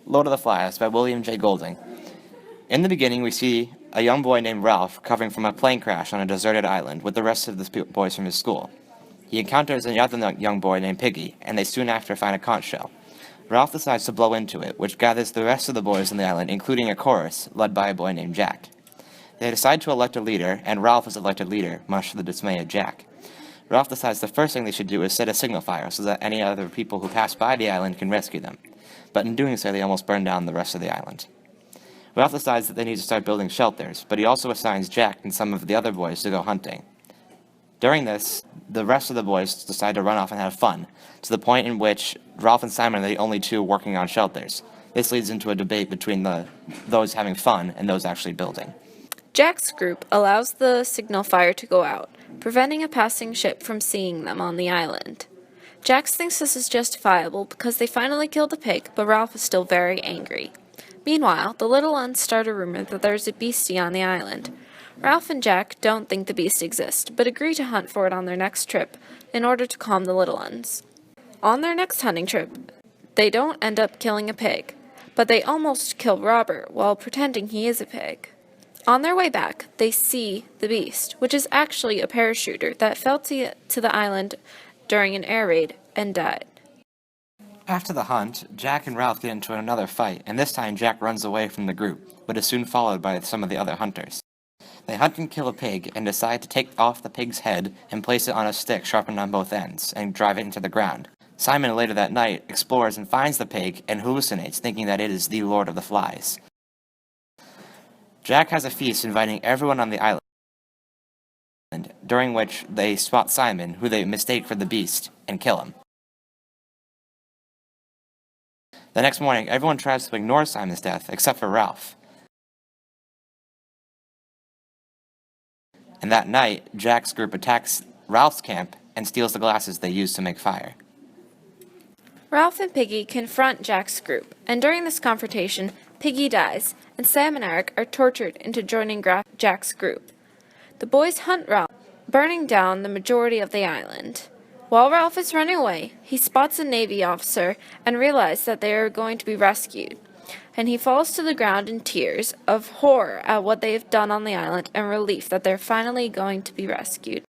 Lord of the Flies by William J. Golding. In the beginning, we see a young boy named Ralph recovering from a plane crash on a deserted island with the rest of the boys from his school. He encounters another young boy named Piggy, and they soon after find a conch shell. Ralph decides to blow into it, which gathers the rest of the boys on the island, including a chorus led by a boy named Jack. They decide to elect a leader, and Ralph is elected leader, much to the dismay of Jack. Ralph decides the first thing they should do is set a signal fire so that any other people who pass by the island can rescue them. But in doing so, they almost burn down the rest of the island. Ralph decides that they need to start building shelters, but he also assigns Jack and some of the other boys to go hunting. During this, the rest of the boys decide to run off and have fun, to the point in which Ralph and Simon are the only two working on shelters. This leads into a debate between those having fun and those actually building. Jack's group allows the signal fire to go out, preventing a passing ship from seeing them on the island. Jack thinks this is justifiable because they finally killed a pig, but Ralph is still very angry. Meanwhile, the little uns start a rumor that there's a beastie on the island. Ralph and Jack don't think the beast exists, but agree to hunt for it on their next trip in order to calm the little uns. On their next hunting trip, they don't end up killing a pig, but they almost kill Robert while pretending he is a pig. On their way back, they see the beast, which is actually a parachuter that fell to the island during an air raid and died. After the hunt, Jack and Ralph get into another fight, and this time Jack runs away from the group, but is soon followed by some of the other hunters. They hunt and kill a pig, and decide to take off the pig's head and place it on a stick sharpened on both ends, and drive it into the ground. Simon, later that night, explores and finds the pig, and hallucinates, thinking that it is the Lord of the Flies. Jack has a feast inviting everyone on the island, during which they spot Simon, who they mistake for the beast, and kill him. The next morning, everyone tries to ignore Simon's death, except for Ralph. And that night, Jack's group attacks Ralph's camp and steals the glasses they used to make fire. Ralph and Piggy confront Jack's group, and during this confrontation, Piggy dies, and Sam and Eric are tortured into joining Jack's group. The boys hunt Ralph, burning down the majority of the island. While Ralph is running away, he spots a Navy officer and realizes that they are going to be rescued, and he falls to the ground in tears of horror at what they have done on the island and relief that they're finally going to be rescued.